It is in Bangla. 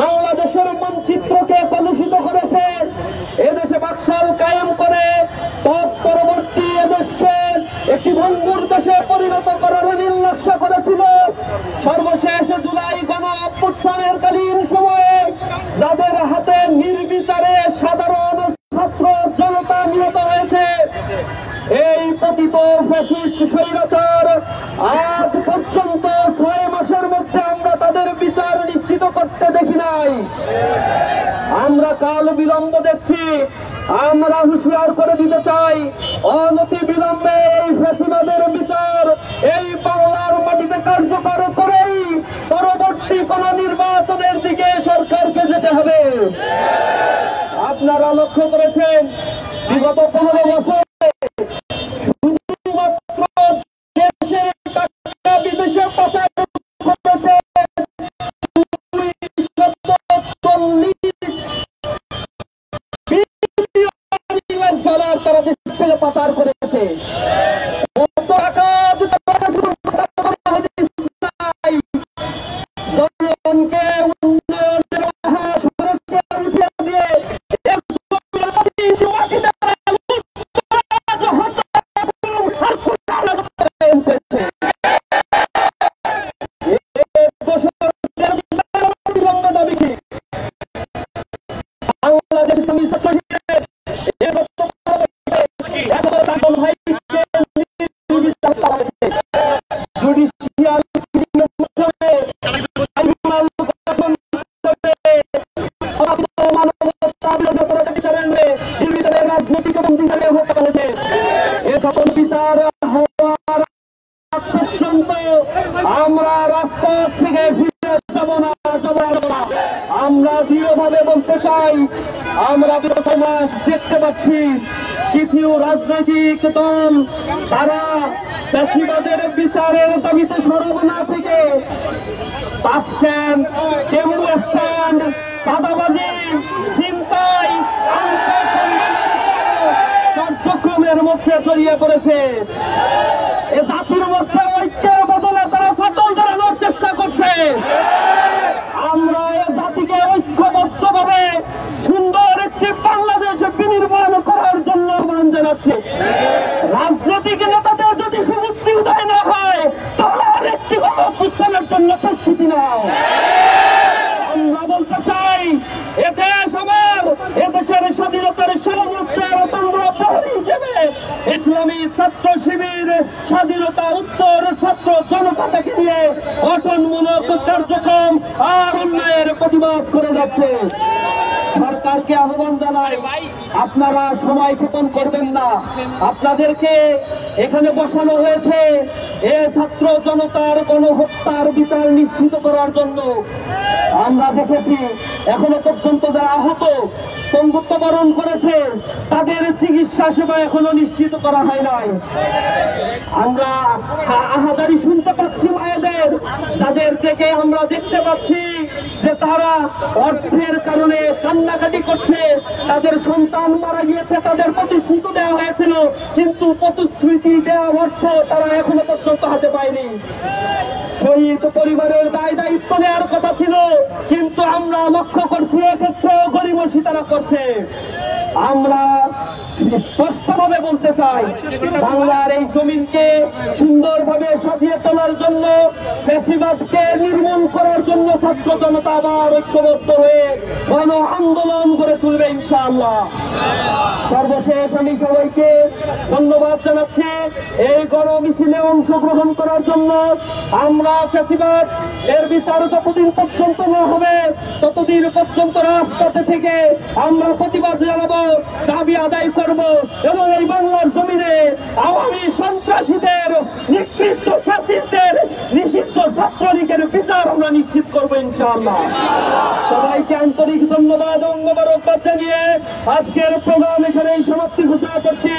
বাংলাদেশের মানচিত্রকে কলুষিত করেছে, এদেশে বাকশাল কায়েম করে পরবর্তী এদেশকে একটি ভঙ্গুর দেশে পরিণত করার নীলনকশা করেছিল। সর্বশেষ জুলাই গণ অভ্যুত্থানের কালীন সময়ে যাদের হাতে নির্বিচারে সাধারণ ছাত্র জনতা নিহত হয়েছে, এই পতিত ফ্যাসিস্ট স্বৈরাচার আজ পর্যন্ত 6 মাসের মধ্যে আমরা তাদের বিচার নিশ্চিত করতে দেখি নাই। আমরা কাল বিলম্ব দেখছি। আমরা হুঁশিয়ার করে দিতে চাই, অনতি বিলম্বে এই ফ্যাসিবাদের বিচার এই বাংলার মাটিতে কার্যকর করেই পরবর্তী কোন নির্বাচনের দিকে সরকারকে যেতে হবে। আপনারা লক্ষ্য করেছেন বিগত 15 বছর শুধুমাত্র দেশের টাকা বিদেশে পাচার করেছে 240 বিলিয়ন ডলার তারা দেশ থেকে পাচার করেছে। কত টাকা জনগণকে উন্নয়নের সড়ককে উঠিয়ে দিয়ে আমরা রাজপথ থেকে ফিরে যাব না। আমরা দৃঢ়ভাবে বলতে চাই, আমরা 6 মাস দেখতে পাচ্ছি কিছু রাজনৈতিক দল তারা ফ্যাসিবাদের বিচারের দাবিতে সরব না থেকে বাস স্ট্যান্ড, টেম্পো স্ট্যান্ড, চাঁদাবাজি, ছিনতাই, কার্যক্রমের মধ্যে জড়িয়ে পড়েছে। এ জাতির মধ্যে ঐক্যের বদলে তারা ফাটল ধরানোর চেষ্টা করছে। আমরা এ জাতিকে ঐক্যবদ্ধভাবে সুন্দর একটি বাংলাদেশ বিনির্মাণ করার জন্য আহ্বান জানাচ্ছি। রাজনৈতিক নেতাদের যদি সুবুদ্ধি উদয় না হয় তাহলে আর একটি গণঅভ্যুত্থানের জন্য প্রস্তুতি নাও। আমরা বলতে চাই, এদেশ আমার, এদেশের স্বাধীনতার সার্বভৌমত্বের অতন্দ্র প্রহরী হিসেবে ইসলামী ছাত্র শিবির স্বাধীনতা উত্তর ছাত্র জনতা থেকে নিয়ে গঠনমূলক কার্যক্রম আর উন্নয়নের প্রতিবাদ করে যাচ্ছে। সরকারকে আহ্বান জানাই, আপনারা সময় ক্ষেপণ করবেন না। আপনাদেরকে এখানে বসানো হয়েছে এ ছাত্র জনতার গণহত্যার বিচার নিশ্চিত করার জন্য। আমরা দেখেছি এখনো পর্যন্ত যারা আহত পঙ্গুত্ব বরণ করেছে তাদের চিকিৎসা সেবা এখনো নিশ্চিত করা হয় নাই। আমরা আহাজারি শুনতে পাচ্ছি মায়েদের, যাদের থেকে আমরা দেখতে পাচ্ছি যে তারা অর্থের কারণে কান্নাকাটি করছে। তাদের সন্তান মারা গিয়েছে, তাদের প্রতিশ্রুতি দেওয়া হয়েছিল, কিন্তু প্রতিশ্রুতি দেওয়া অর্থ তারা এখনো পর্যন্ত হাতে পায়নি। শহীদ পরিবারের দায় দায়িত্ব নেওয়ার কথা ছিল, কিন্তু আমরা লক্ষ্য করছি এক্ষেত্রেও গরিমসি তারা করছে। আমরা স্পষ্টভাবে বলতে চাই, বাংলার এই জমিনকে সুন্দরভাবে সাজিয়ে তোলার জন্য, ফ্যাসিবাদকে নির্মূল করার জন্য ছাত্র জনতা আবার ঐক্যবদ্ধ হয়ে গণ আন্দোলন গড়ে তুলবে ইনশাআল্লাহ। সর্বশেষ আমি সবাইকে ধন্যবাদ জানাচ্ছি এই গণ মিছিলে অংশগ্রহণ করার জন্য। আমরা ফ্যাসিবাদ এর বিচার যতদিন পর্যন্ত না হবে ততদিন পর্যন্ত রাজপথে থেকে আমরা প্রতিবাদ জানাবো, দাবি আদায় করব এবং এই বাংলার জমিনে আওয়ামী সন্ত্রাসীদের, নিকৃষ্ট ফ্যাসিস্টদের, নিষিদ্ধ ছাত্রলীগের বিচার আমরা নিশ্চিত করবো ইনশাআল্লাহ। সবাইকে আন্তরিক ধন্যবাদ ও মোবারকবাদ জানিয়ে আজকের প্রোগ্রাম এখানেই সমাপ্তি ঘোষণা করছি।